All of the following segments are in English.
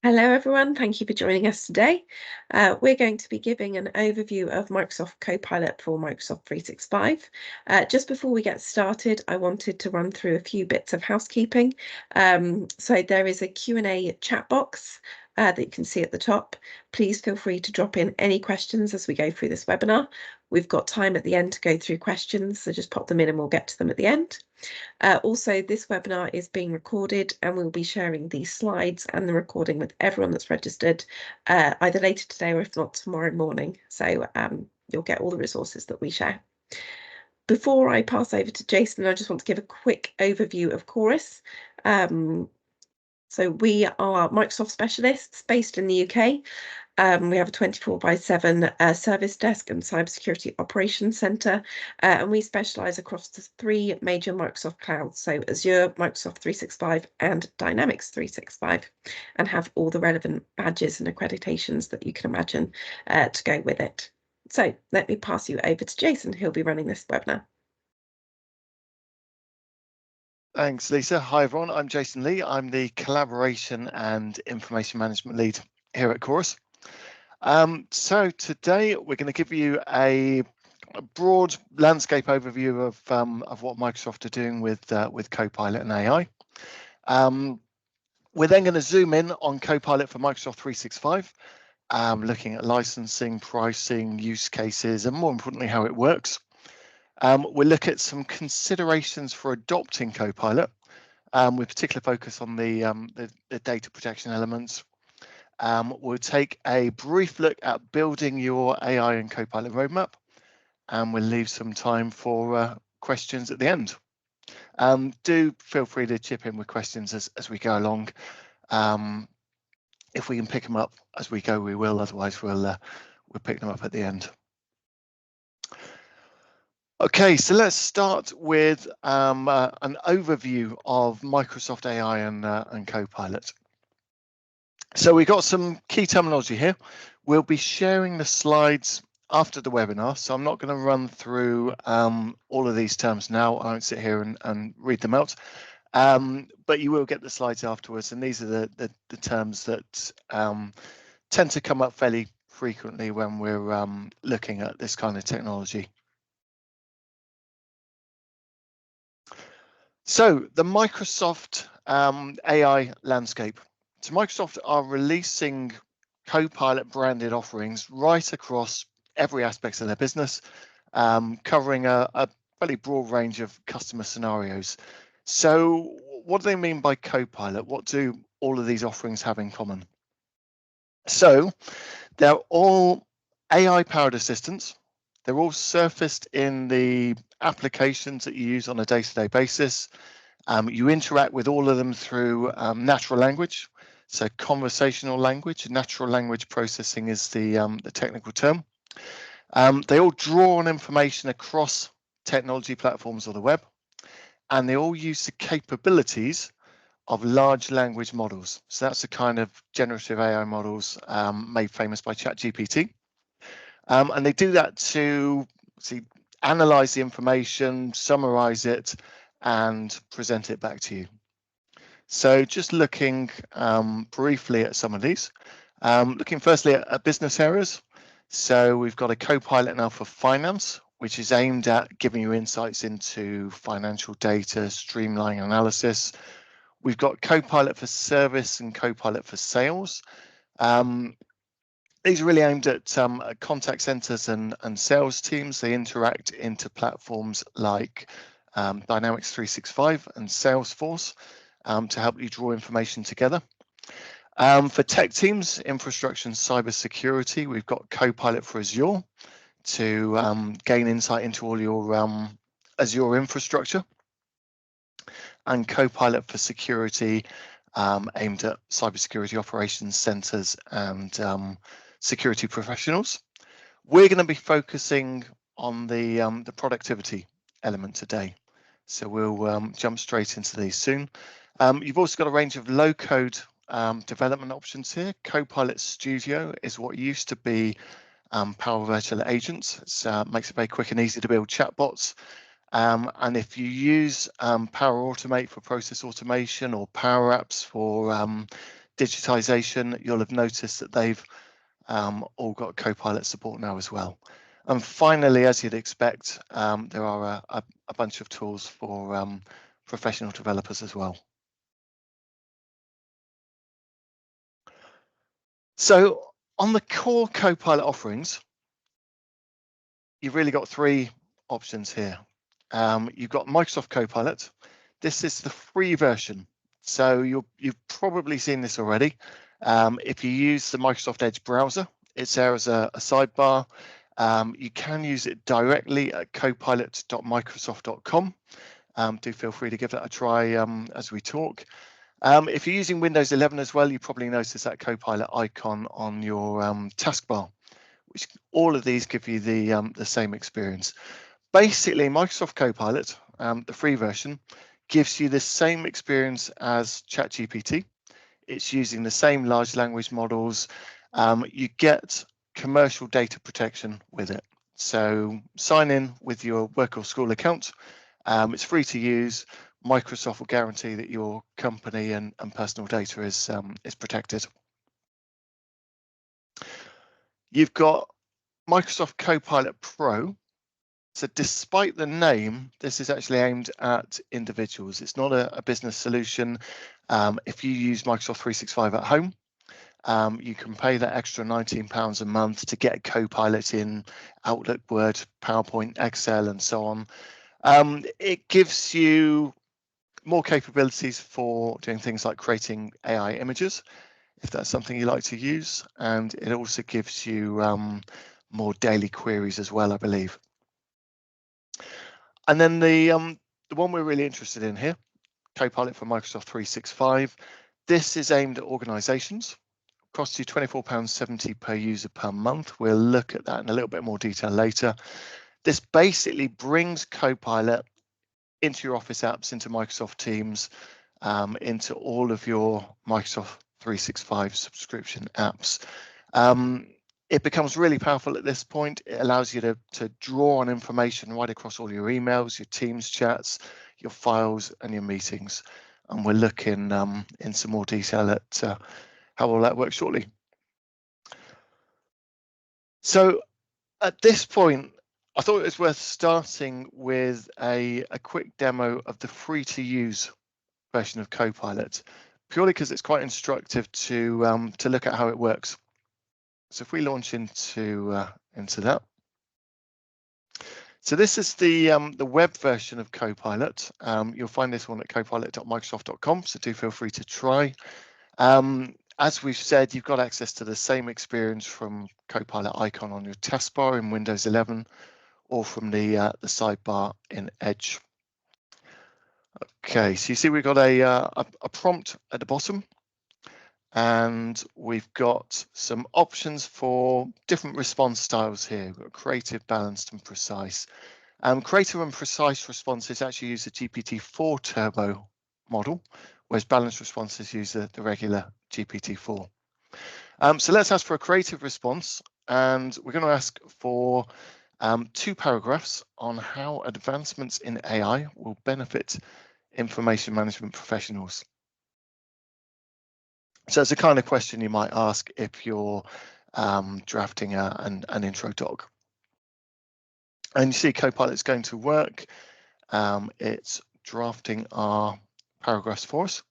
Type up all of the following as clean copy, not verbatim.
Hello everyone, thank you for joining us today. We're going to be giving an overview of Microsoft Copilot for Microsoft 365. Just before we get started, I wanted to run through a few bits of housekeeping. So there is a Q&A chat box that you can see at the top. Please feel free to drop in any questions as we go through this webinar. We've got time at the end to go through questions, so just pop them in and we'll get to them at the end. Also, this webinar is being recorded and we'll be sharing these slides and the recording with everyone that's registered either later today or if not tomorrow morning. So you'll get all the resources that we share. Before I pass over to Jason, I just want to give a quick overview of Chorus. So we are Microsoft specialists based in the UK. We have a 24/7 service desk and cybersecurity operations center, and we specialize across the three major Microsoft clouds, so Azure, Microsoft 365, and Dynamics 365, and have all the relevant badges and accreditations that you can imagine to go with it. So let me pass you over to Jason, who'll be running this webinar. Thanks, Lisa. Hi, everyone. I'm Jason Lee. I'm the Collaboration and Information Management Lead here at Chorus. So today we're going to give you a broad landscape overview of what Microsoft are doing with Copilot and AI. We're then going to zoom in on Copilot for Microsoft 365, looking at licensing, pricing, use cases, and more importantly, how it works. We'll look at some considerations for adopting Copilot, with particular focus on the data protection elements. We'll take a brief look at building your AI and Copilot roadmap, and we'll leave some time for questions at the end. Do feel free to chip in with questions as we go along. If we can pick them up as we go, we will. Otherwise, we'll pick them up at the end. Okay, so let's start with an overview of Microsoft AI and Copilot. So we've got some key terminology here. We'll be sharing the slides after the webinar, so I'm not going to run through all of these terms now. I won't sit here and read them out, but you will get the slides afterwards, and these are the terms that tend to come up fairly frequently when we're looking at this kind of technology. So the Microsoft AI landscape. So Microsoft are releasing Copilot branded offerings right across every aspect of their business, covering a fairly broad range of customer scenarios. So what do they mean by Copilot? What do all of these offerings have in common? So they're all AI-powered assistants. They're all surfaced in the applications that you use on a day-to-day basis. You interact with all of them through natural language. So conversational language, natural language processing is the technical term. They all draw on information across technology platforms or the web, and they all use the capabilities of large language models. So that's the kind of generative AI models made famous by ChatGPT. And they do that to analyze the information, summarize it, and present it back to you. So just looking briefly at some of these, looking firstly at business areas. So we've got a Copilot now for finance, which is aimed at giving you insights into financial data, streamlining analysis. We've got Copilot for service and Copilot for sales. These are really aimed at contact centers and sales teams. They interact into platforms like Dynamics 365 and Salesforce to help you draw information together. For tech teams, infrastructure and cybersecurity, we've got Copilot for Azure to gain insight into all your Azure infrastructure, and Copilot for security aimed at cybersecurity operations centers and security professionals. We're going to be focusing on the productivity element today, so we'll jump straight into these soon. You've also got a range of low-code development options here. Copilot Studio is what used to be Power Virtual Agents. It makes it very quick and easy to build chatbots. And if you use Power Automate for process automation or Power Apps for digitization, you'll have noticed that they've all got Copilot support now as well. And finally, as you'd expect, there are a bunch of tools for professional developers as well. So on the core Copilot offerings, you've really got three options here. You've got Microsoft Copilot. This is the free version. So you've probably seen this already. If you use the Microsoft Edge browser, it's there as a sidebar. You can use it directly at copilot.microsoft.com. Do feel free to give that a try as we talk. If you're using Windows 11 as well, you probably notice that Copilot icon on your taskbar, which all of these give you the same experience. Basically, Microsoft Copilot, the free version, gives you the same experience as ChatGPT. It's using the same large language models. You get commercial data protection with it. So sign in with your work or school account. It's free to use. Microsoft will guarantee that your company and personal data is protected. You've got Microsoft Copilot Pro. So despite the name, this is actually aimed at individuals. It's not a business solution. If you use Microsoft 365 at home, you can pay that extra £19 a month to get Copilot in Outlook, Word, PowerPoint, Excel, and so on. It gives you more capabilities for doing things like creating AI images, if that's something you like to use. And it also gives you more daily queries as well, I believe. And then the one we're really interested in here, Copilot for Microsoft 365. This is aimed at organizations. Costs you £24.70 per user per month. We'll look at that in a little bit more detail later. This basically brings Copilot into your Office apps, into Microsoft Teams, into all of your Microsoft 365 subscription apps. It becomes really powerful at this point. It allows you to draw on information right across all your emails, your Teams chats, your files, and your meetings. And we'll look in some more detail at how all that works shortly. So at this point, I thought it was worth starting with a quick demo of the free to use version of Copilot, purely because it's quite instructive to look at how it works. So if we launch into that. So this is the web version of Copilot. You'll find this one at copilot.microsoft.com, so do feel free to try. As we've said, you've got access to the same experience from Copilot icon on your taskbar in Windows 11 or from the sidebar in Edge. Okay, so you see we've got a prompt at the bottom, and we've got some options for different response styles here. We've got creative, balanced, and precise. Creative and precise responses actually use the GPT-4 Turbo model, whereas balanced responses use the regular GPT-4. So let's ask for a creative response, and we're going to ask for 2 paragraphs on how advancements in AI will benefit information management professionals. So it's the kind of question you might ask if you're drafting an intro doc. And you see Copilot's going to work. It's drafting our paragraphs for us.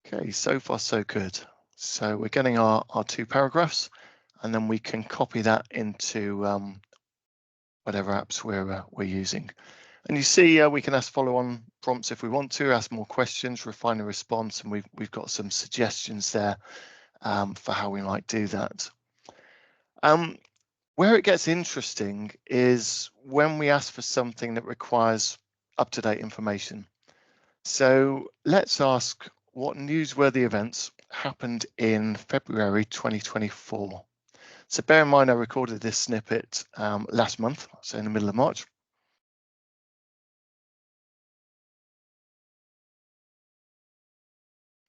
Okay, so far so good. So we're getting our 2 paragraphs, and then we can copy that into whatever apps we're using. And you see we can ask follow-on prompts if we want to, ask more questions, refine a response, and we've got some suggestions there for how we might do that. Where it gets interesting is when we ask for something that requires up-to-date information. So let's ask what newsworthy events happened in February 2024. So bear in mind, I recorded this snippet last month, so in the middle of March.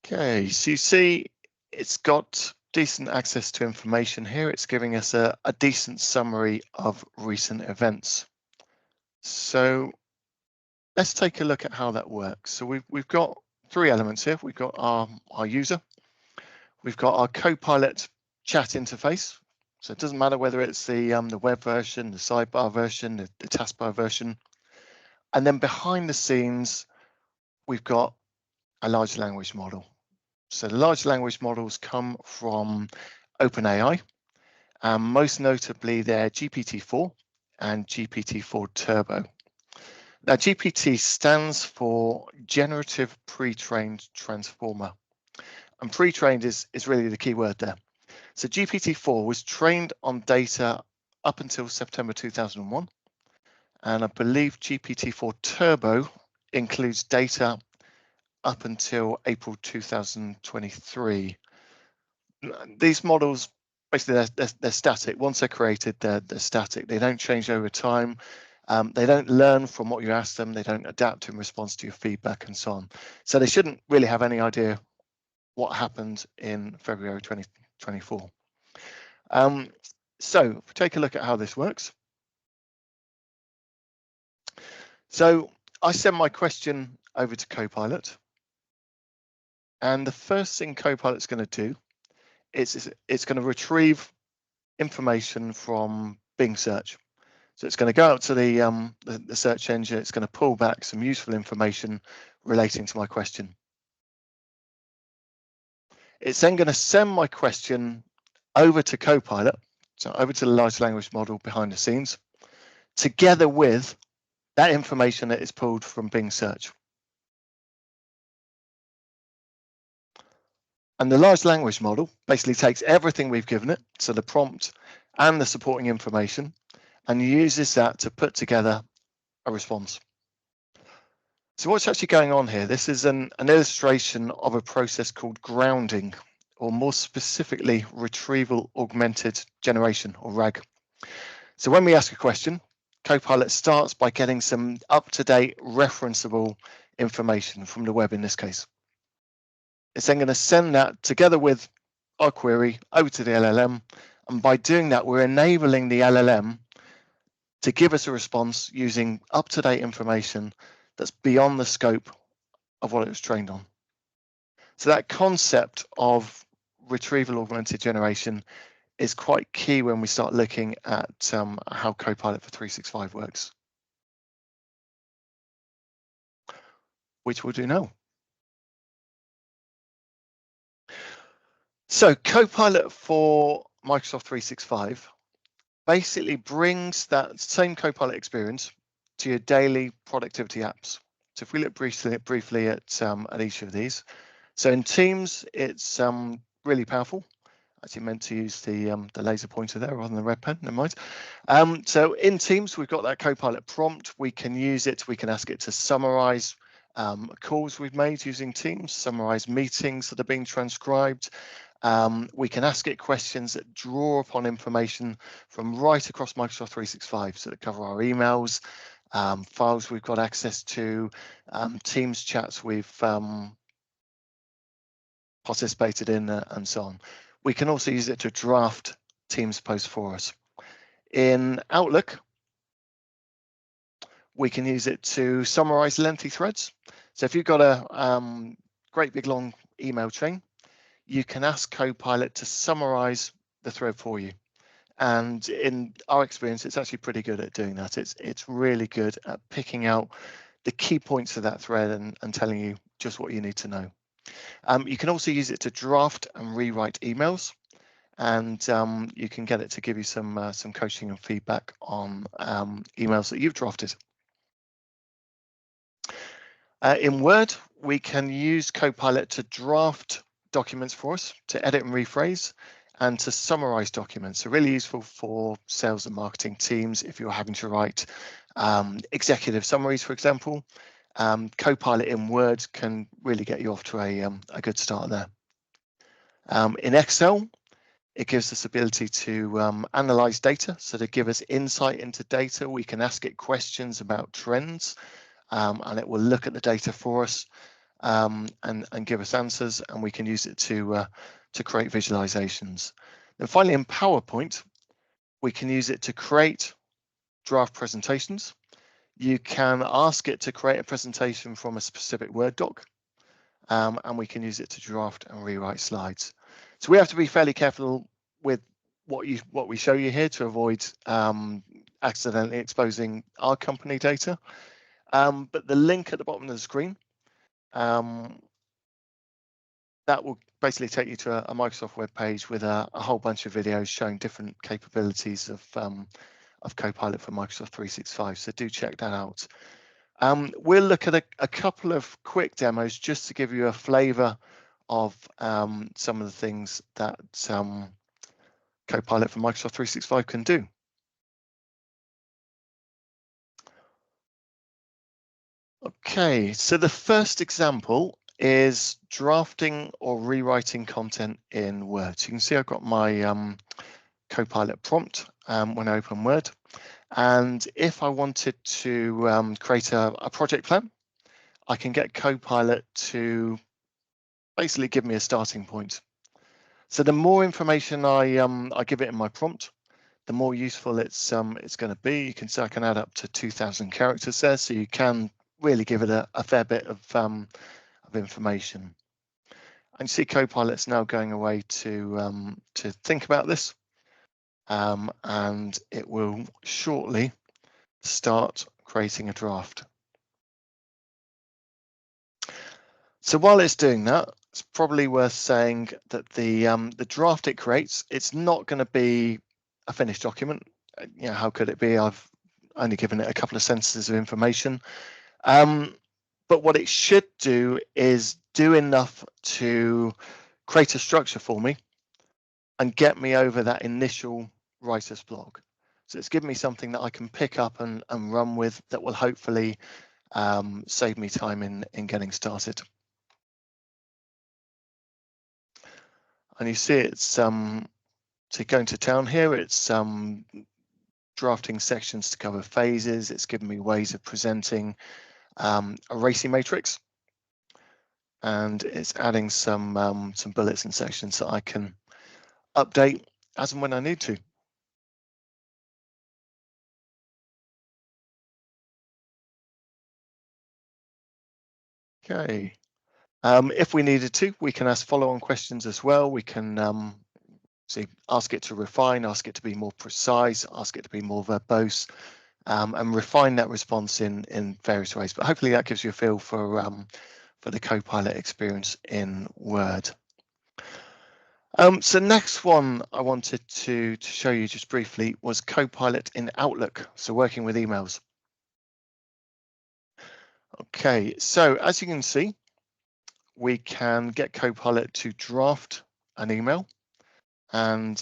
Okay, so you see it's got decent access to information here. It's giving us a decent summary of recent events. So let's take a look at how that works. So we've got three elements here. We've got our user, we've got our Copilot chat interface. So it doesn't matter whether it's the web version, the sidebar version, the taskbar version. And then behind the scenes, we've got a large language model. So the large language models come from OpenAI, and most notably they're GPT-4 and GPT-4 Turbo. Now, GPT stands for Generative Pre-trained Transformer, and pre-trained is really the key word there. So GPT-4 was trained on data up until September 2001, and I believe GPT-4 Turbo includes data up until April 2023. These models, basically, they're static. Once they're created, they're static. They don't change over time. They don't learn from what you ask them. They don't adapt in response to your feedback and so on. So they shouldn't really have any idea what happened in February 2024. So if we take a look at how this works. So I send my question over to Copilot, and the first thing Copilot's going to do is it's going to retrieve information from Bing search. So it's going to go out to the search engine. It's going to pull back some useful information relating to my question. It's then going to send my question over to Copilot, so over to the large language model behind the scenes, together with that information that is pulled from Bing search. And the large language model basically takes everything we've given it, so the prompt and the supporting information, and uses that to put together a response. So what's actually going on here? This is an illustration of a process called grounding, or more specifically, retrieval augmented generation, or RAG. So when we ask a question, Copilot starts by getting some up-to-date referenceable information from the web in this case. It's then going to send that together with our query over to the LLM. And by doing that, we're enabling the LLM to give us a response using up-to-date information that's beyond the scope of what it was trained on. So that concept of retrieval augmented generation is quite key when we start looking at how Copilot for 365 works, which we'll do now. So Copilot for Microsoft 365 basically brings that same Copilot experience to your daily productivity apps. So if we look briefly at each of these. So in Teams, it's really powerful. Actually meant to use the laser pointer there rather than the red pen, never mind. So in Teams, we've got that Copilot prompt. We can use it, we can ask it to summarize calls we've made using Teams, summarize meetings that are being transcribed. We can ask it questions that draw upon information from right across Microsoft 365, so that cover our emails, files we've got access to, Teams chats we've participated in, and so on. We can also use it to draft Teams posts for us. In Outlook, we can use it to summarize lengthy threads. So if you've got a great big long email chain, you can ask Copilot to summarize the thread for you. And in our experience, it's actually pretty good at doing that. It's really good at picking out the key points of that thread and telling you just what you need to know. You can also use it to draft and rewrite emails, and you can get it to give you some coaching and feedback on emails that you've drafted. In Word, we can use Copilot to draft documents for us, to edit and rephrase, and to summarize documents. So really useful for sales and marketing teams if you're having to write executive summaries, for example. Copilot in Word can really get you off to a good start there. In Excel, it gives us the ability to analyze data. So to give us insight into data, we can ask it questions about trends, and it will look at the data for us and give us answers, and we can use it to create visualizations. And finally, in PowerPoint, we can use it to create draft presentations. You can ask it to create a presentation from a specific Word doc, and we can use it to draft and rewrite slides. So we have to be fairly careful with what we show you here to avoid accidentally exposing our company data. But the link at the bottom of the screen, that will basically take you to a Microsoft web page with a whole bunch of videos showing different capabilities of Copilot for Microsoft 365. So do check that out. We'll look at a couple of quick demos just to give you a flavour of some of the things that Copilot for Microsoft 365 can do. Okay, so the first example is drafting or rewriting content in Word. So you can see I've got my Copilot prompt when I open Word. And if I wanted to create a project plan, I can get Copilot to basically give me a starting point. So the more information I give it in my prompt, the more useful it's going to be. You can see I can add up to 2,000 characters there, so you can really give it a fair bit of information. And you see Copilot's now going away to think about this, and it will shortly start creating a draft. So while it's doing that, it's probably worth saying that the draft it creates, it's not going to be a finished document. You know, how could it be? I've only given it a couple of sentences of information. But what it should do is do enough to create a structure for me and get me over that initial writer's block. So it's given me something that I can pick up and run with that will hopefully save me time in getting started. And you see it's so going to town here, it's drafting sections to cover phases. It's given me ways of presenting a racy matrix, and it's adding some bullets and sections that I can update as and when I need to. Okay. If we needed to, we can ask follow-on questions as well. We can ask it to refine, ask it to be more precise, ask it to be more verbose, and refine that response in various ways. But hopefully that gives you a feel for the Copilot experience in Word. So next one I wanted to show you just briefly was Copilot in Outlook, so working with emails. Okay, so as you can see, we can get Copilot to draft an email, and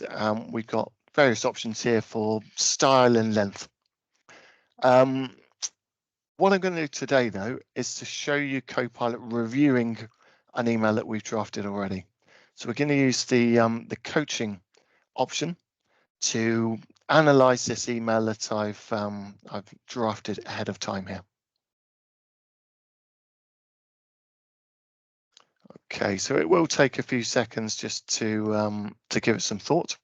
we've got various options here for style and length. What I'm going to do today, though, is to show you Copilot reviewing an email that we've drafted already. So we're going to use the coaching option to analyze this email that I've drafted ahead of time here. Okay, so it will take a few seconds just to give it some thought.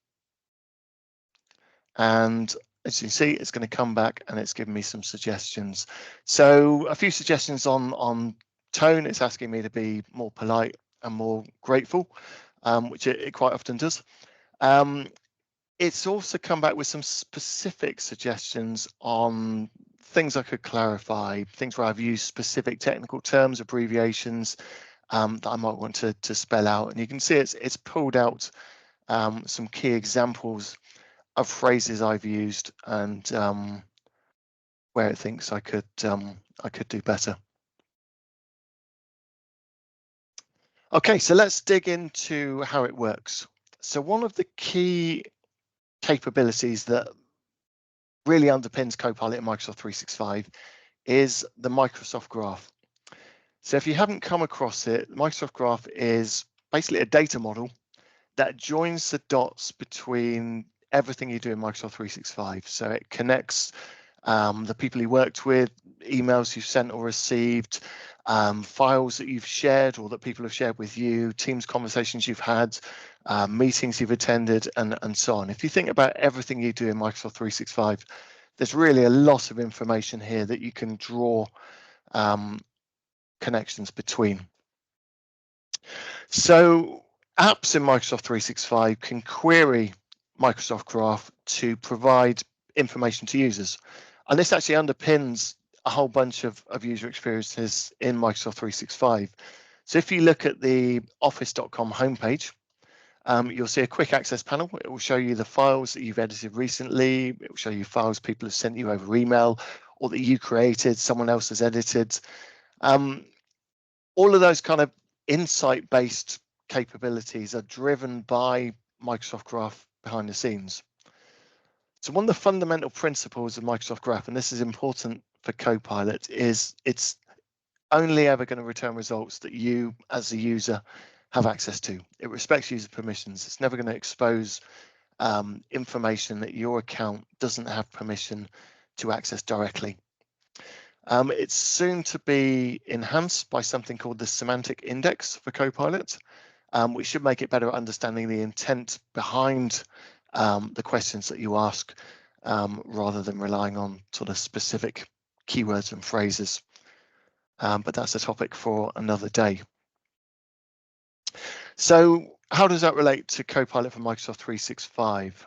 And as you can see, it's going to come back and it's giving me some suggestions. So a few suggestions on tone. It's asking me to be more polite and more grateful, which it quite often does. It's also come back with some specific suggestions on things I could clarify, things where I've used specific technical terms, abbreviations that I might want to spell out. And you can see it's pulled out some key examples of phrases I've used and where it thinks I could do better. Okay, so let's dig into how it works. So one of the key capabilities that really underpins Copilot in Microsoft 365 is the Microsoft Graph. So if you haven't come across it, the Microsoft Graph is basically a data model that joins the dots between everything you do in Microsoft 365. So it connects the people you worked with, emails you've sent or received, files that you've shared or that people have shared with you, Teams conversations you've had, meetings you've attended, and so on. If you think about everything you do in Microsoft 365, there's really a lot of information here that you can draw connections between. So apps in Microsoft 365 can query Microsoft Graph to provide information to users. And this actually underpins a whole bunch of user experiences in Microsoft 365. So if you look at the office.com homepage, you'll see a quick access panel. It will show you the files that you've edited recently. It will show you files people have sent you over email or that you created, someone else has edited. All of those kind of insight-based capabilities are driven by Microsoft Graph behind the scenes. So one of the fundamental principles of Microsoft Graph, and this is important for Copilot, is it's only ever going to return results that you as a user have access to. It respects user permissions. It's never going to expose information that your account doesn't have permission to access directly. It's soon to be enhanced by something called the semantic index for Copilot, which should make it better at understanding the intent behind the questions that you ask, rather than relying on sort of specific keywords and phrases. But that's a topic for another day. So how does that relate to Copilot for Microsoft 365?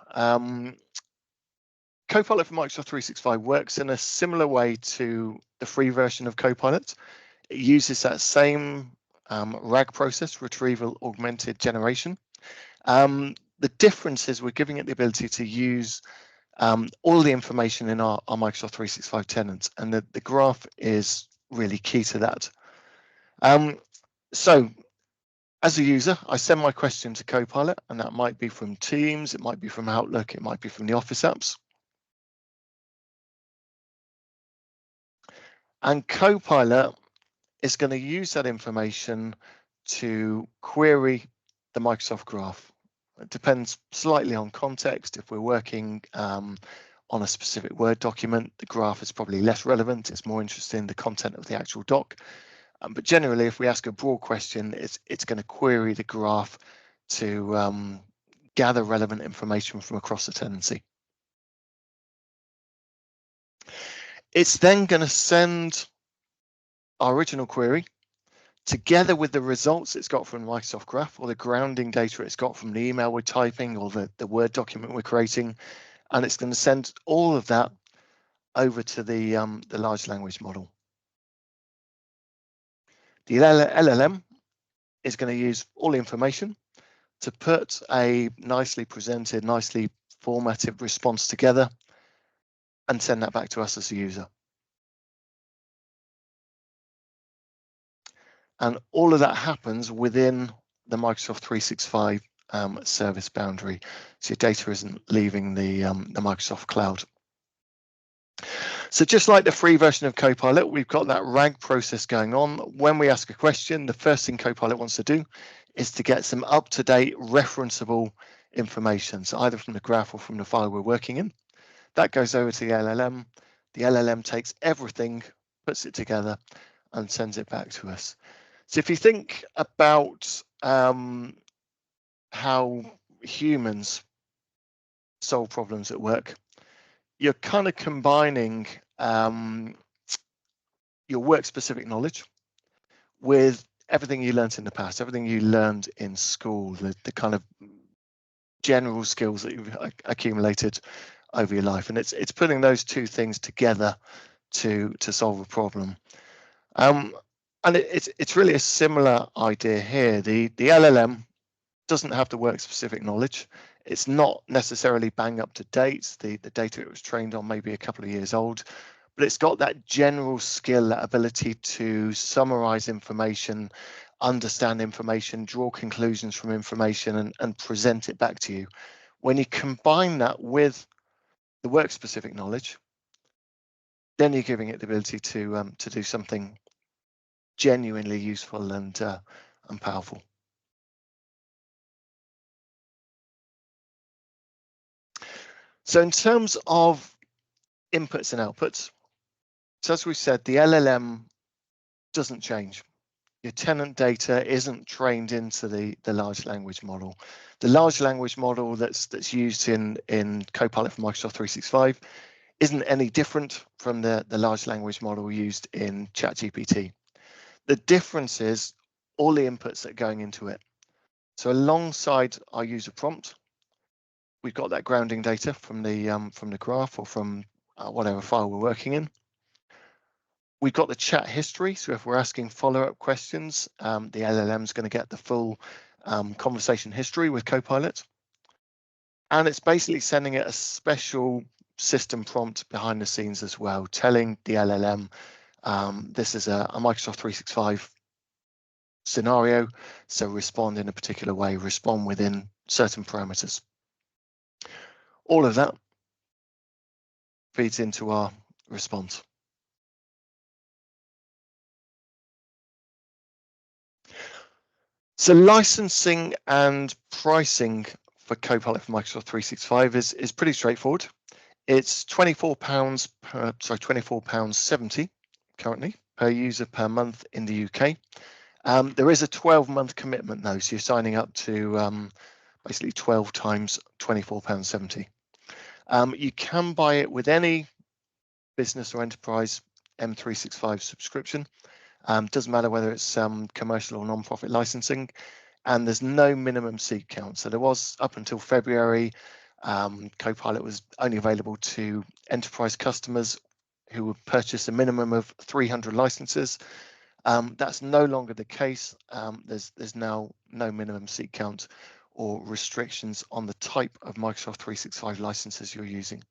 Copilot for Microsoft 365 works in a similar way to the free version of Copilot. It uses that same RAG process, retrieval augmented generation. The difference is we're giving it the ability to use all the information in our Microsoft 365 tenants, and the graph is really key to that. So as a user, I send my question to Copilot, and that might be from Teams, it might be from Outlook, it might be from the Office apps. And Copilot is going to use that information to query the Microsoft Graph. It depends slightly on context. If we're working on a specific Word document, the graph is probably less relevant. It's more interested in the content of the actual doc. But generally, if we ask a broad question, it's going to query the graph to gather relevant information from across the tenancy. It's then going to send our original query together with the results it's got from Microsoft Graph, or the grounding data it's got from the email we're typing or the Word document we're creating, and it's going to send all of that over to the large language model. The LLM is going to use all the information to put a nicely presented, nicely formatted response together and send that back to us as a user. And all of that happens within the Microsoft 365 service boundary. So your data isn't leaving the Microsoft cloud. So just like the free version of Copilot, we've got that RAG process going on. When we ask a question, the first thing Copilot wants to do is to get some up-to-date referenceable information, so either from the graph or from the file we're working in. That goes over to the LLM. The LLM takes everything, puts it together, and sends it back to us. So if you think about how humans solve problems at work, you're kind of combining your work-specific knowledge with everything you learned in the past, everything you learned in school, the kind of general skills that you've accumulated over your life, and it's putting those two things together to solve a problem. And it's really a similar idea here. The LLM doesn't have the work-specific knowledge. It's not necessarily bang up to date. The data it was trained on may be a couple of years old, but it's got that general skill, that ability to summarize information, understand information, draw conclusions from information, and present it back to you. When you combine that with the work-specific knowledge, then you're giving it the ability to do something genuinely useful and powerful. So in terms of inputs and outputs, so as we said, the LLM doesn't change. Your tenant data isn't trained into the large language model. The large language model that's used in Copilot for Microsoft 365 isn't any different from the large language model used in ChatGPT. The difference is all the inputs that are going into it. So alongside our user prompt, we've got that grounding data from the graph or from whatever file we're working in. We've got the chat history, so if we're asking follow-up questions, the LLM is going to get the full conversation history with Copilot. And it's basically sending it a special system prompt behind the scenes as well, telling the LLM this is a Microsoft 365 scenario, so respond in a particular way, respond within certain parameters. All of that feeds into our response. So licensing and pricing for Copilot for Microsoft 365 is pretty straightforward. It's £24.70 currently per user per month in the UK. There is a 12-month commitment though, so you're signing up to basically 12 times £24.70. You can buy it with any business or enterprise M365 subscription. Doesn't matter whether it's commercial or non-profit licensing, and there's no minimum seat count. So there was up until February, Copilot was only available to enterprise customers who would purchase a minimum of 300 licenses. That's no longer the case. There's now no minimum seat count or restrictions on the type of Microsoft 365 licenses you're using.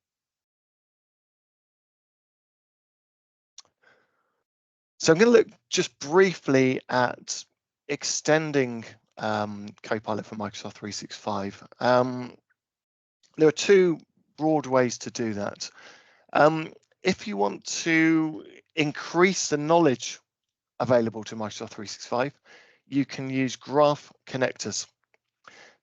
So I'm going to look just briefly at extending Copilot for Microsoft 365. There are two broad ways to do that. If you want to increase the knowledge available to Microsoft 365, you can use graph connectors.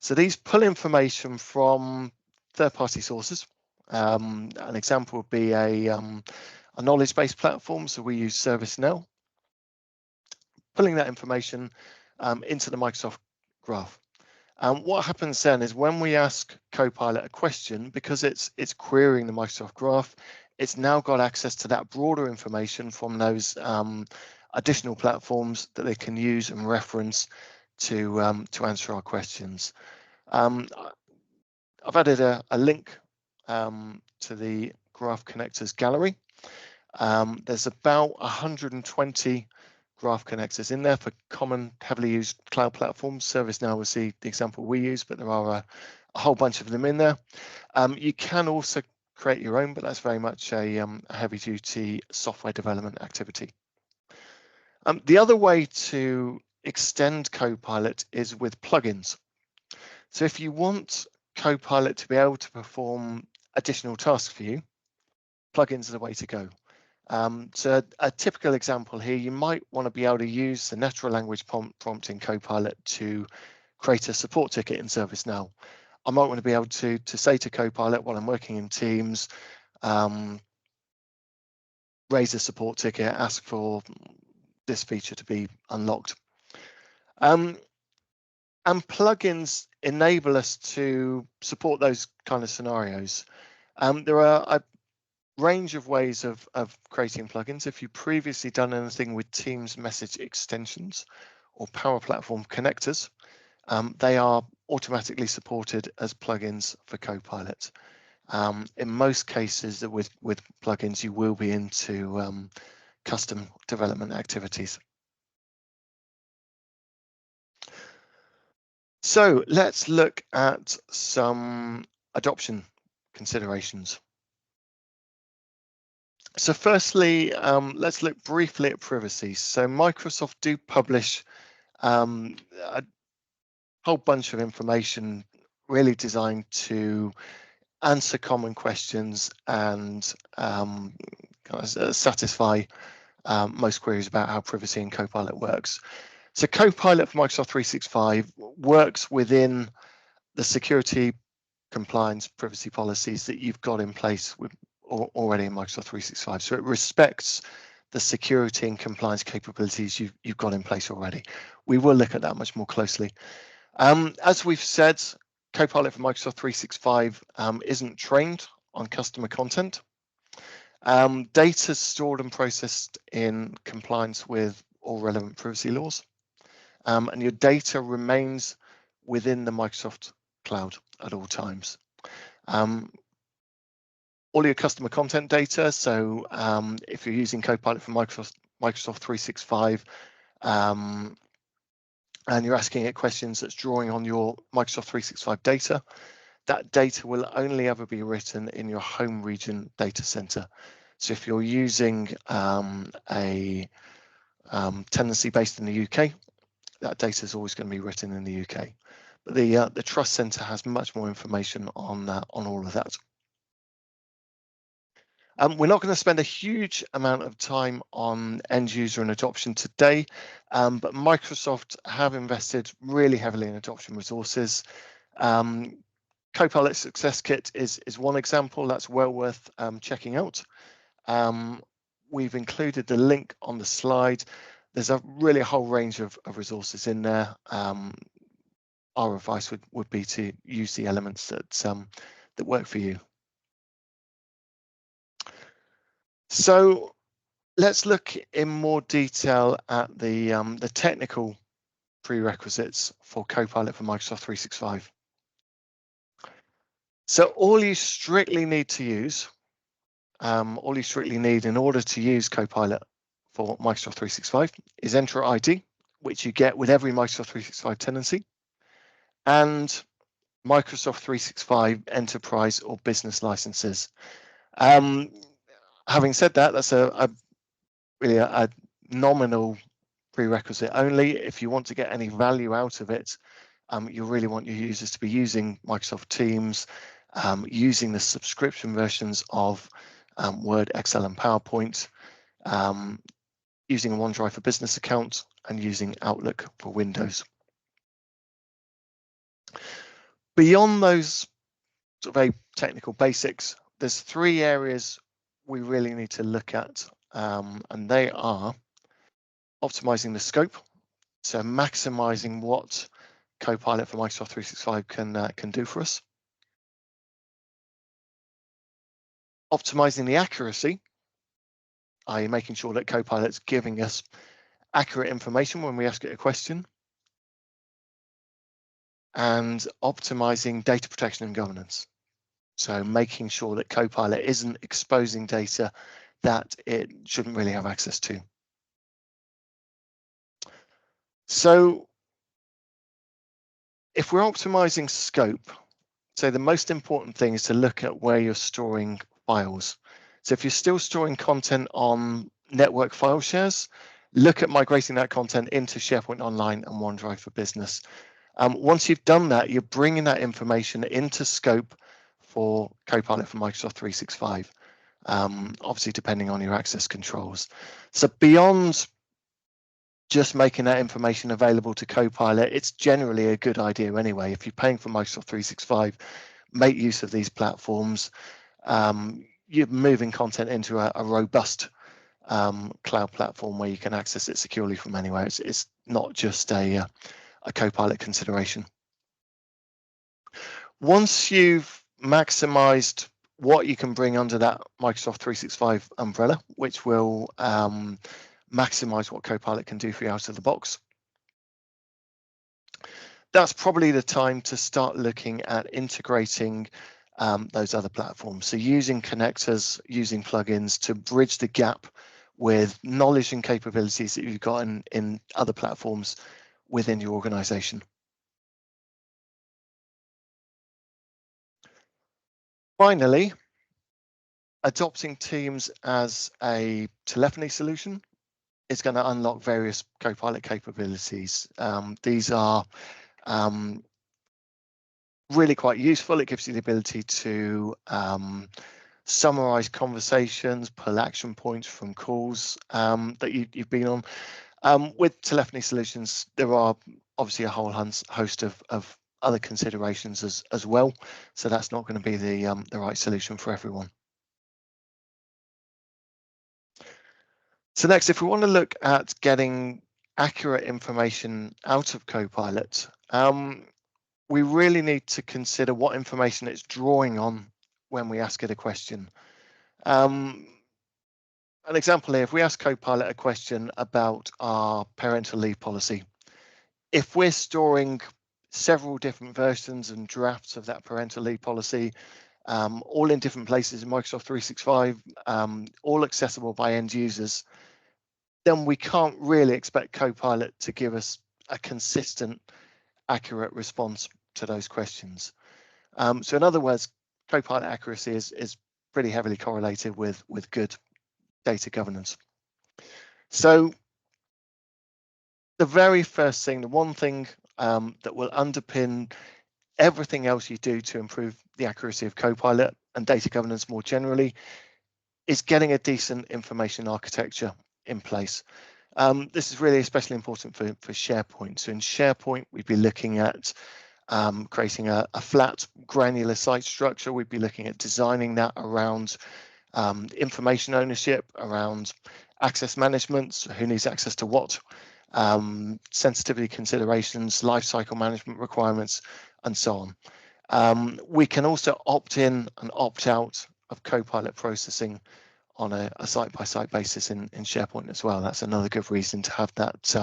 So these pull information from third-party sources. An example would be a knowledge-based platform. So we use ServiceNow, pulling that information into the Microsoft graph. What happens then is when we ask Copilot a question, because it's querying the Microsoft graph, it's now got access to that broader information from those additional platforms that they can use and reference to answer our questions. I've added a link to the Graph Connectors gallery. There's about 120 graph connectors in there for common, heavily used cloud platforms. ServiceNow was the example we use, but there are a whole bunch of them in there. You can also create your own, but that's very much a heavy-duty software development activity. The other way to extend Copilot is with plugins. So if you want Copilot to be able to perform additional tasks for you, plugins are the way to go. So a typical example here, you might want to be able to use the natural language prompt in Copilot to create a support ticket in ServiceNow. I might want to be able to say to Copilot while I'm working in Teams, raise a support ticket, ask for this feature to be unlocked. And plugins enable us to support those kind of scenarios. There are a range of ways of creating plugins. If you've previously done anything with Teams message extensions or Power Platform connectors, they are automatically supported as plugins for Copilot. In most cases with plugins, you will be into custom development activities. So let's look at some adoption considerations. So firstly, let's look briefly at privacy. So Microsoft do publish a whole bunch of information really designed to answer common questions and kind of satisfy most queries about how privacy in Copilot works. So Copilot for Microsoft 365 works within the security, compliance, privacy policies that you've got in place with already in Microsoft 365. So it respects the security and compliance capabilities you've got in place already. We will look at that much more closely. As we've said, Copilot for Microsoft 365 isn't trained on customer content. Data stored and processed in compliance with all relevant privacy laws. And your data remains within the Microsoft cloud at all times. All your customer content data, so if you're using Copilot for Microsoft 365, and you're asking it questions that's drawing on your Microsoft 365 data, that data will only ever be written in your home region data center. So if you're using a tenancy based in the UK, that data is always going to be written in the UK. But the Trust Center has much more information on all of that. We're not going to spend a huge amount of time on end user and adoption today, but Microsoft have invested really heavily in adoption resources. Copilot Success Kit is one example that's well worth checking out. We've included the link on the slide. There's a really whole range of resources in there. Our advice would be to use the elements that work for you. So let's look in more detail at the technical prerequisites for Copilot for Microsoft 365. So all you strictly need in order to use Copilot for Microsoft 365 is Entra ID, which you get with every Microsoft 365 tenancy, and Microsoft 365 Enterprise or Business licenses. Having said that, that's really a nominal prerequisite only. If you want to get any value out of it, you really want your users to be using Microsoft Teams, using the subscription versions of Word, Excel, and PowerPoint, using a OneDrive for Business account, and using Outlook for Windows. Beyond those sort of very technical basics, there's three areas we really need to look at, and they are optimizing the scope, so maximizing what Copilot for Microsoft 365 can do for us. Optimizing the accuracy, i.e. making sure that Copilot's giving us accurate information when we ask it a question. And optimizing data protection and governance. So making sure that Copilot isn't exposing data that it shouldn't really have access to. So if we're optimizing scope, so the most important thing is to look at where you're storing files. So if you're still storing content on network file shares, look at migrating that content into SharePoint Online and OneDrive for Business. Once you've done that, you're bringing that information into scope for Copilot for Microsoft 365, obviously depending on your access controls. So beyond just making that information available to Copilot, it's generally a good idea anyway. If you're paying for Microsoft 365, make use of these platforms. You're moving content into a robust cloud platform where you can access it securely from anywhere. It's not just a Copilot consideration. Once you've maximized what you can bring under that Microsoft 365 umbrella, which will maximize what Copilot can do for you out of the box, that's probably the time to start looking at integrating those other platforms. So using connectors, using plugins to bridge the gap with knowledge and capabilities that you've got in other platforms within your organization. Finally, adopting Teams as a telephony solution is going to unlock various Copilot capabilities. These are really quite useful. It gives you the ability to summarize conversations, pull action points from calls that you've been on. With telephony solutions, there are obviously a whole host of other considerations as well. So that's not going to be the right solution for everyone. So next, if we want to look at getting accurate information out of Copilot, we really need to consider what information it's drawing on when we ask it a question. An example here, if we ask Copilot a question about our parental leave policy, if we're storing several different versions and drafts of that parental leave policy, all in different places in Microsoft 365, all accessible by end users, then we can't really expect Copilot to give us a consistent, accurate response to those questions. So in other words, Copilot accuracy is pretty heavily correlated with good data governance. So the very first thing, the one thing that will underpin everything else you do to improve the accuracy of Copilot and data governance more generally is getting a decent information architecture in place. This is really especially important for SharePoint. So in SharePoint, we'd be looking at creating a flat granular site structure. We'd be looking at designing that around information ownership, around access management, so who needs access to what, sensitivity considerations, lifecycle management requirements, and so on. We can also opt in and opt out of Copilot processing on a site-by-site basis in SharePoint as well. That's another good reason to have that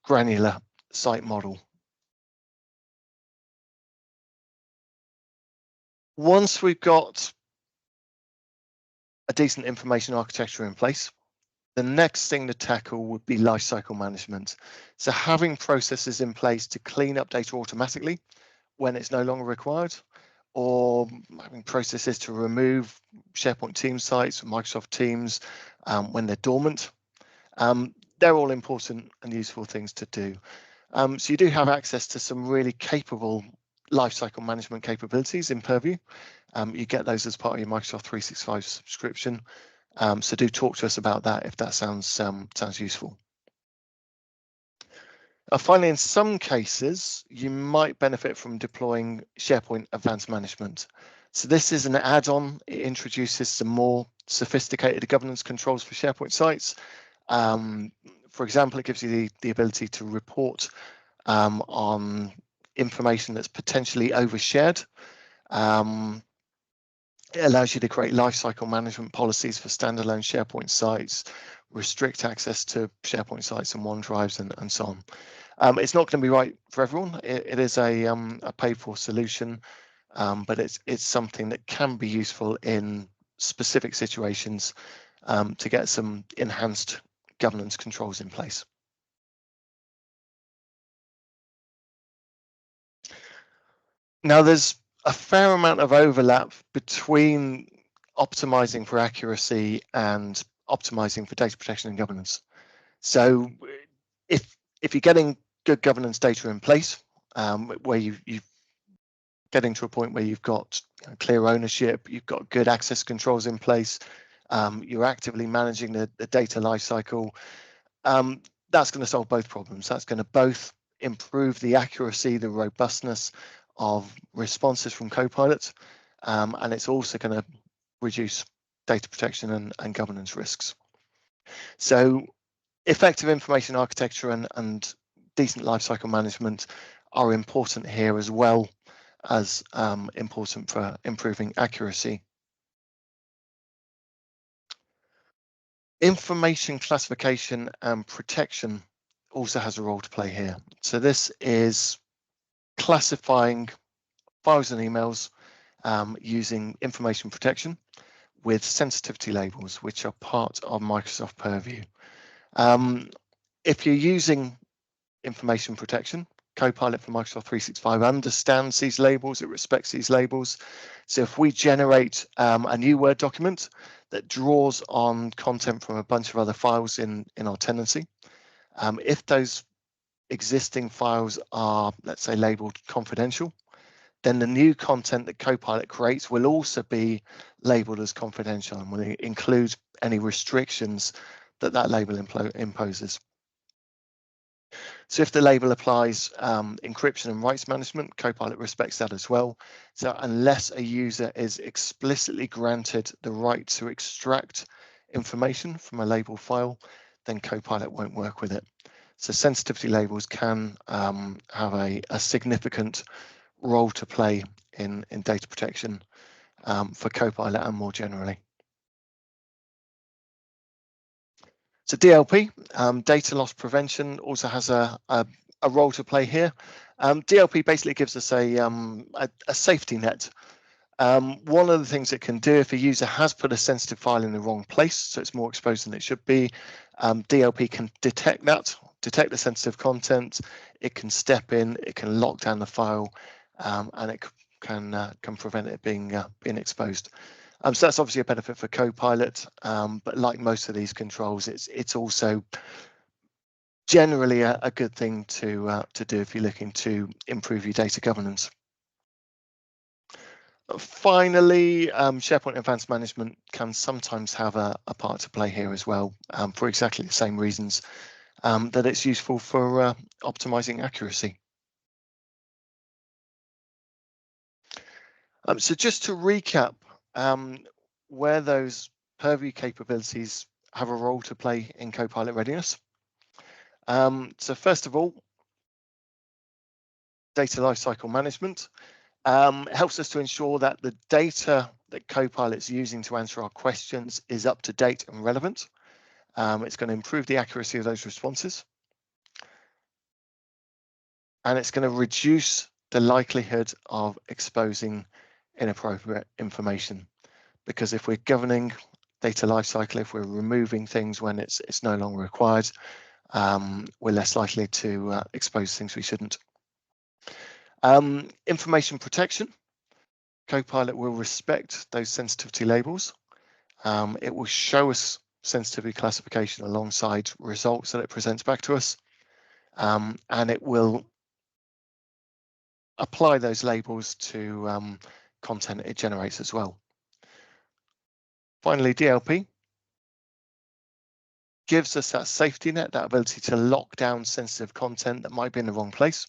granular site model. Once we've got a decent information architecture in place, the next thing to tackle would be lifecycle management. So having processes in place to clean up data automatically when it's no longer required, or having processes to remove SharePoint team sites, Microsoft Teams when they're dormant. They're all important and useful things to do. So you do have access to some really capable lifecycle management capabilities in Purview. You get those as part of your Microsoft 365 subscription. So do talk to us about that if that sounds useful. Finally, in some cases, you might benefit from deploying SharePoint Advanced Management. So this is an add-on. It introduces some more sophisticated governance controls for SharePoint sites. For example, it gives you the ability to report on information that's potentially overshared. It allows you to create lifecycle management policies for standalone SharePoint sites, restrict access to SharePoint sites and OneDrives, and so on. It's not going to be right for everyone. It is a paid-for solution, but it's something that can be useful in specific situations to get some enhanced governance controls in place. Now, there's a fair amount of overlap between optimizing for accuracy and optimizing for data protection and governance. So if you're getting good governance data in place, where you're getting to a point where you've got clear ownership, you've got good access controls in place, you're actively managing the data lifecycle, that's going to solve both problems. That's going to both improve the accuracy, the robustness of responses from Copilot, and it's also going to reduce data protection and governance risks. So effective information architecture and decent lifecycle management are important here, as well as important for improving accuracy. Information classification and protection also has a role to play here. So this is classifying files and emails using information protection with sensitivity labels, which are part of Microsoft Purview. If you're using information protection, Copilot for Microsoft 365 understands these labels, it respects these labels. So if we generate a new Word document that draws on content from a bunch of other files in our tenancy, if those existing files are, let's say, labeled confidential, then the new content that Copilot creates will also be labeled as confidential and will include any restrictions that label imposes. So if the label applies encryption and rights management, Copilot respects that as well. So unless a user is explicitly granted the right to extract information from a label file, then Copilot won't work with it. So sensitivity labels can have a significant role to play in data protection for Copilot and more generally. So DLP, data loss prevention, also has a role to play here. DLP basically gives us a safety net. One of the things it can do, if a user has put a sensitive file in the wrong place, so it's more exposed than it should be, DLP can detect the sensitive content. It can step in, it can lock down the file, and it can prevent it being exposed. So that's obviously a benefit for Copilot, but like most of these controls, it's also generally a good thing to do if you're looking to improve your data governance. Finally, SharePoint Advanced Management can sometimes have a part to play here as well, for exactly the same reasons that it's useful for optimizing accuracy. So just to recap, where those purview capabilities have a role to play in Copilot readiness. So first of all, data lifecycle management. It helps us to ensure that the data that Copilot's using to answer our questions is up to date and relevant. It's going to improve the accuracy of those responses. And it's going to reduce the likelihood of exposing inappropriate information. Because if we're governing data lifecycle, if we're removing things when it's no longer required, we're less likely to expose things we shouldn't. Information protection. Copilot will respect those sensitivity labels. It will show us sensitivity classification alongside results that it presents back to us. And it will apply those labels to content it generates as well. Finally, DLP gives us that safety net, that ability to lock down sensitive content that might be in the wrong place.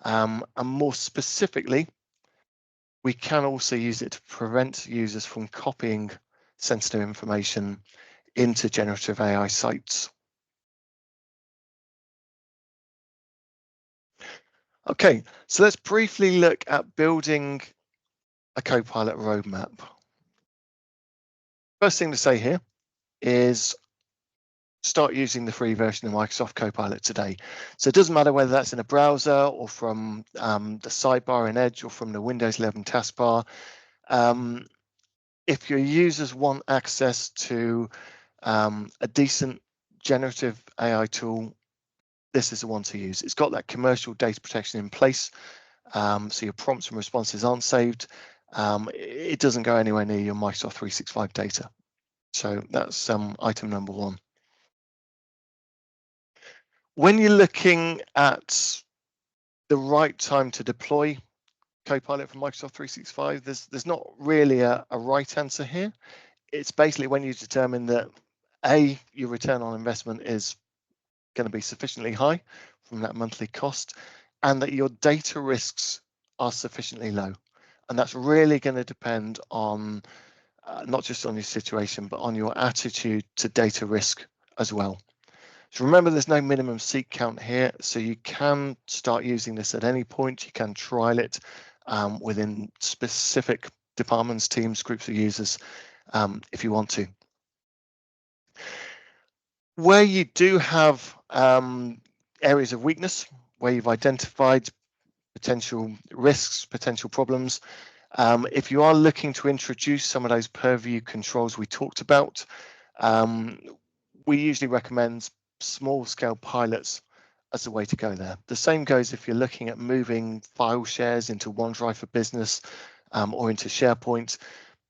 And more specifically, we can also use it to prevent users from copying sensitive information into generative AI sites. Okay, so let's briefly look at building a Copilot roadmap. First thing to say here is start using the free version of Microsoft Copilot today. So it doesn't matter whether that's in a browser or from the sidebar in Edge or from the Windows 11 taskbar. If your users want access to a decent generative AI tool, this is the one to use. It's got that commercial data protection in place, so your prompts and responses aren't saved. It doesn't go anywhere near your Microsoft 365 data. So that's item number one. When you're looking at the right time to deploy Copilot for Microsoft 365, there's not really a right answer here. It's basically when you determine that your return on investment is going to be sufficiently high from that monthly cost, and that your data risks are sufficiently low. And that's really going to depend on not just on your situation, but on your attitude to data risk as well. So remember, there's no minimum seat count here, so you can start using this at any point. You can trial it within specific departments, teams, groups of users, if you want to. Where you do have areas of weakness, where you've identified potential risks, potential problems, if you are looking to introduce some of those purview controls we talked about, we usually recommend small scale pilots as the way to go there. The same goes if you're looking at moving file shares into OneDrive for Business or into SharePoint.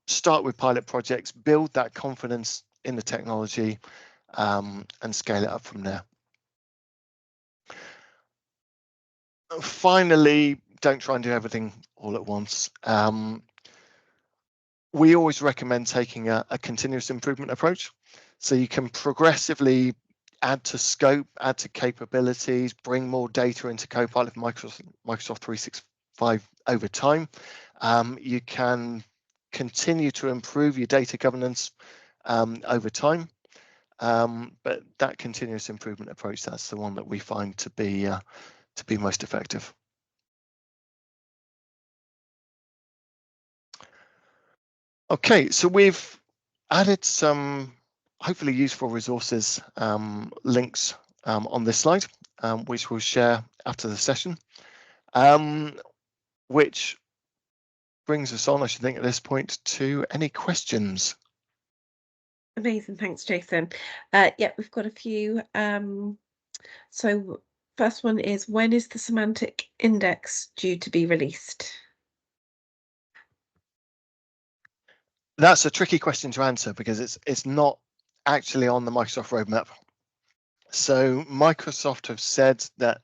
Start with pilot projects, build that confidence in the technology, and scale it up from there. Finally, don't try and do everything all at once. We always recommend taking a continuous improvement approach. So you can progressively add to scope, add to capabilities, bring more data into Copilot for Microsoft 365 over time. You can continue to improve your data governance over time. But that continuous improvement approach, that's the one that we find to be most effective. Okay, so we've added some hopefully useful resources links on this slide, which we'll share after the session, which brings us on, I should think, at this point to any questions. Amazing, thanks, Jason. Yeah, we've got a few. So first one is, when is the semantic index due to be released? That's a tricky question to answer because it's not actually on the Microsoft roadmap. So Microsoft have said that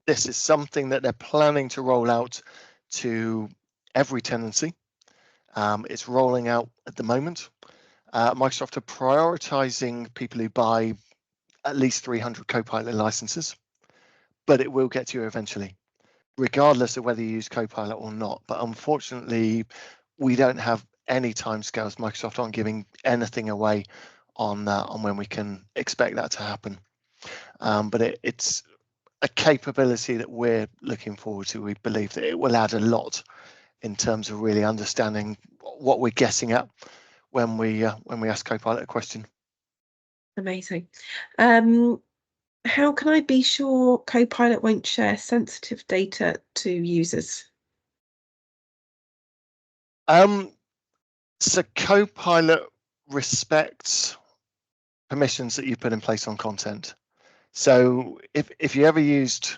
this is something that they're planning to roll out to every tenancy. It's rolling out at the moment. Microsoft are prioritizing people who buy at least 300 Copilot licenses, but it will get to you eventually, regardless of whether you use Copilot or not. But unfortunately, we don't have any timescales. Microsoft aren't giving anything away on when we can expect that to happen. But it's a capability that we're looking forward to. We believe that it will add a lot in terms of really understanding what we're guessing at when we ask Copilot a question. Amazing. How can I be sure Copilot won't share sensitive data to users? So Copilot respects permissions that you put in place on content. So if you ever used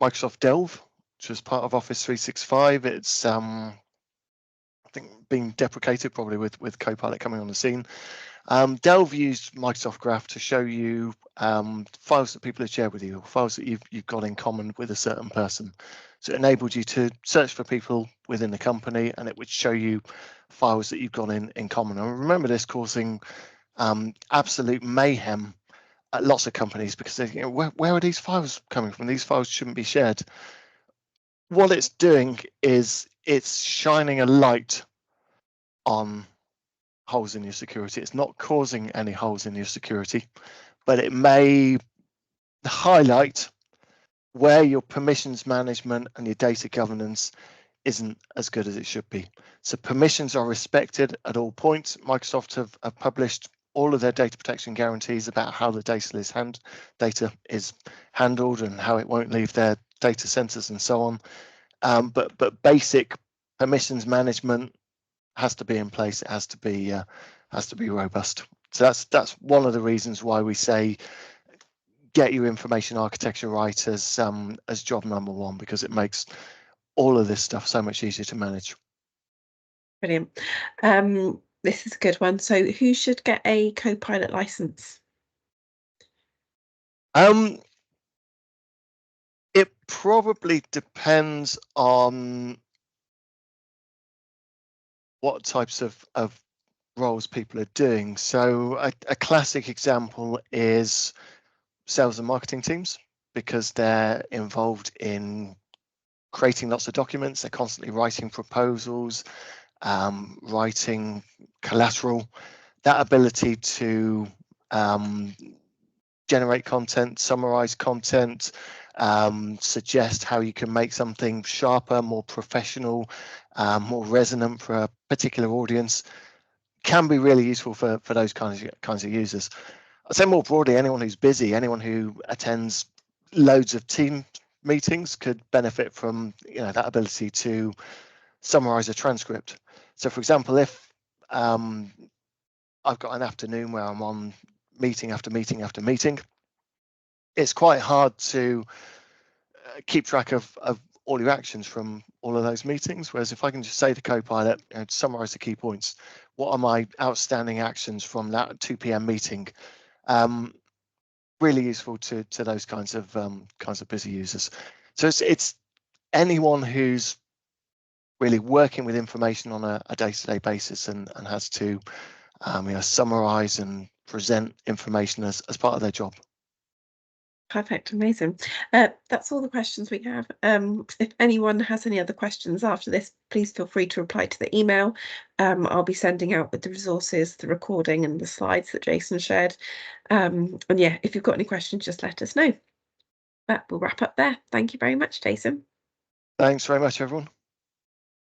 Microsoft Delve, which was part of Office 365, it's I think being deprecated probably with Copilot coming on the scene. Delve used Microsoft Graph to show you files that people have shared with you, or files that you've got in common with a certain person. So it enabled you to search for people within the company, and it would show you files that you've got in common. And remember this causing absolute mayhem at lots of companies because they, where are these files coming from? These files shouldn't be shared. What it's doing is it's shining a light on holes in your security. It's not causing any holes in your security, but it may highlight where your permissions management and your data governance isn't as good as it should be. So permissions are respected at all points. Microsoft have published all of their data protection guarantees about how the data is handled and how it won't leave their data centers and so on. But basic permissions management has to be in place. It has to be robust. So that's one of the reasons why we say get your information architecture right as job number one, because it makes all of this stuff so much easier to manage. Brilliant. This is a good one. So who should get a Copilot license? It probably depends on what types of roles people are doing. So a classic example is sales and marketing teams, because they're involved in creating lots of documents. They're constantly writing proposals, writing collateral. That ability to generate content, summarize content, suggest how you can make something sharper, more professional, more resonant for a particular audience, can be really useful for those kinds of users. I'd say more broadly, anyone who's busy, anyone who attends loads of team meetings could benefit from that ability to summarize a transcript. So for example, if I've got an afternoon where I'm on meeting after meeting after meeting, it's quite hard to keep track of all your actions from all of those meetings. Whereas if I can just say to Copilot, to summarize the key points, what are my outstanding actions from that 2 p.m. meeting? Really useful to those kinds of busy users. So it's anyone who's really working with information on a day-to-day basis and has to summarize and present information as part of their job. Perfect, amazing. That's all the questions we have. If anyone has any other questions after this, please feel free to reply to the email. I'll be sending out with the resources, the recording and the slides that Jason shared. And yeah, if you've got any questions, just let us know. But we'll wrap up there. Thank you very much, Jason. Thanks very much, everyone.